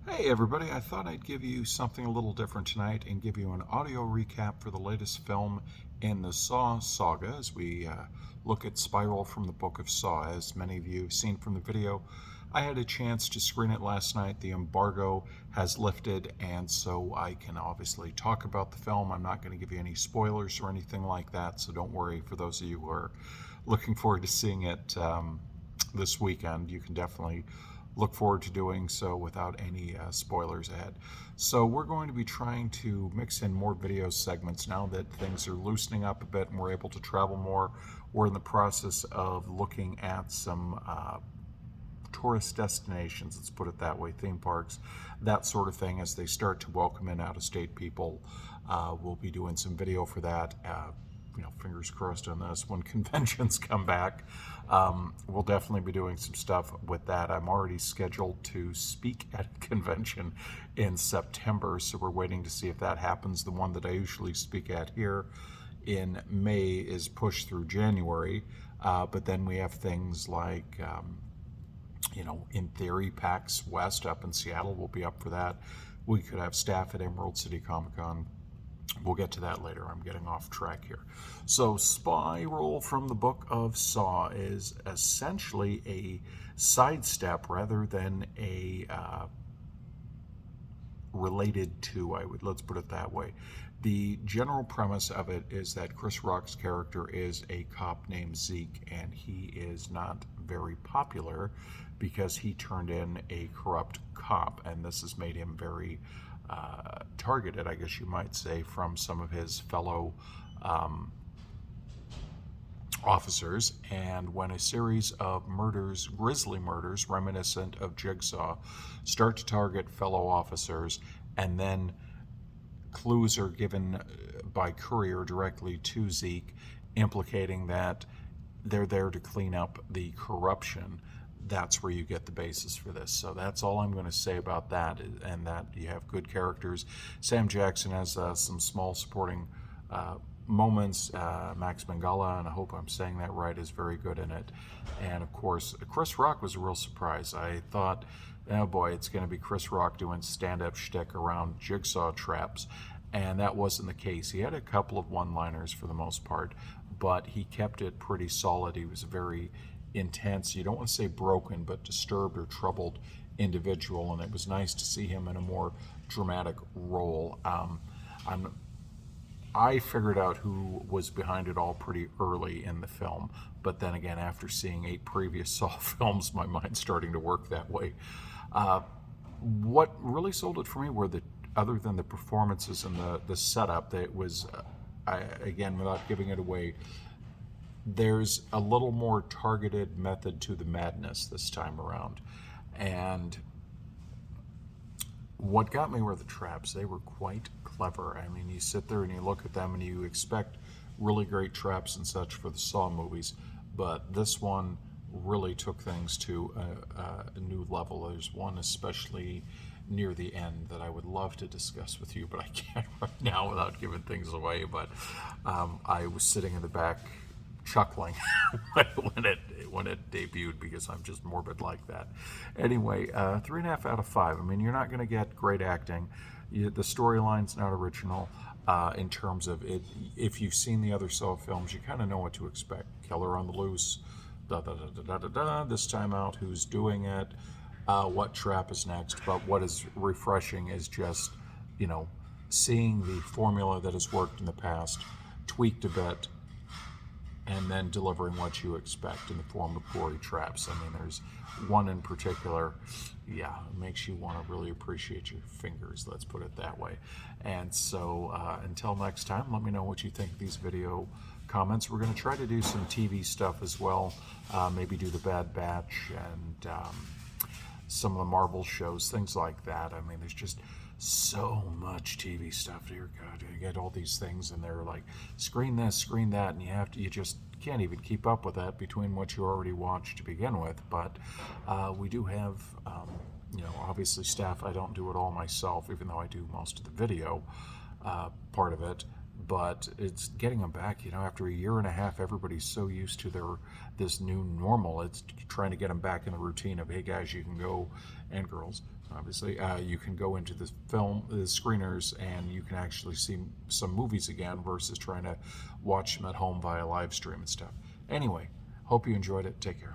Hey everybody, I thought I'd give you something a little different tonight and give you an audio recap for the latest film in the Saw saga as we look at Spiral from the Book of Saw. As many of you have seen from the video, I had a chance to screen it last night. The embargo has lifted, and so I can obviously talk about the film. I'm not going to give you any spoilers or anything like that, so don't worry. For those of you who are looking forward to seeing it this weekend, you can definitely look forward to doing so without any spoilers ahead. So we're going to be trying to mix in more video segments now that things are loosening up a bit and we're able to travel more. We're in the process of looking at some tourist destinations, let's put it that way, theme parks, that sort of thing, as they start to welcome in out-of-state people. We'll be doing some video for that. Fingers crossed on this. When conventions come back, we'll definitely be doing some stuff with that. I'm already scheduled to speak at a convention in September, so we're waiting to see if that happens. The one that I usually speak at here in May is pushed through January, but then we have things like in theory, PAX West up in Seattle will be up for that. We could have staff at Emerald City Comic Con. We'll get to that later. I'm getting off track here. So, Spiral from the Book of Saw is essentially a sidestep rather than a related to, let's put it that way. The general premise of it is that Chris Rock's character is a cop named Zeke, and he is not very popular because he turned in a corrupt cop, and this has made him very targeted, I guess you might say, from some of his fellow officers. And when a series of murders, grisly murders reminiscent of Jigsaw, start to target fellow officers, and then clues are given by courier directly to Zeke implicating that they're there to clean up the corruption, that's where you get the basis for this. So that's all I'm going to say about that, and that you have good characters. Sam Jackson has some small supporting moments. Max Mangala, and I hope I'm saying that right, is very good in it. And of course, Chris Rock was a real surprise. I thought, oh boy, it's going to be Chris Rock doing stand-up shtick around jigsaw traps, and that wasn't the case. He had a couple of one-liners for the most part, but he kept it pretty solid. He was very intense, you don't want to say broken, but disturbed or troubled individual, and it was nice to see him in a more dramatic role. I figured out who was behind it all pretty early in the film, but then again, after seeing 8 previous Saw films, my mind's starting to work that way. What really sold it for me were other than the performances and the setup, that was, again, without giving it away, there's a little more targeted method to the madness this time around. And what got me were the traps. They were quite clever. I mean, you sit there and you look at them and you expect really great traps and such for the Saw movies, but this one really took things to a new level. There's one especially near the end that I would love to discuss with you, but I can't right now without giving things away. But I was sitting in the back chuckling when it debuted, because I'm just morbid like that. Anyway, 3.5 out of 5. I mean, you're not going to get great acting. The storyline's not original in terms of it. If you've seen the other Saw films, you kind of know what to expect. Killer on the loose, da da da da da da. This time out, who's doing it? What trap is next? But what is refreshing is just, seeing the formula that has worked in the past tweaked a bit, and then delivering what you expect in the form of gory traps. I mean, there's one in particular, it makes you want to really appreciate your fingers, let's put it that way. And so until next time, let me know what you think of these video comments. We're going to try to do some TV stuff as well, maybe do the Bad Batch and some of the Marvel shows, things like that. I mean, there's just so much TV stuff. Dear God, you get all these things, and they're like, screen this, screen that, and you just can't even keep up with that between what you already watched to begin with. But we do have, obviously staff. I don't do it all myself, even though I do most of the video part of it. but it's getting them back. After a year and a half, everybody's so used to this new normal. It's trying to get them back in the routine of, hey guys, you can go, and girls, obviously, you can go into the screeners, and you can actually see some movies again versus trying to watch them at home via live stream and stuff. Anyway, hope you enjoyed it. Take care.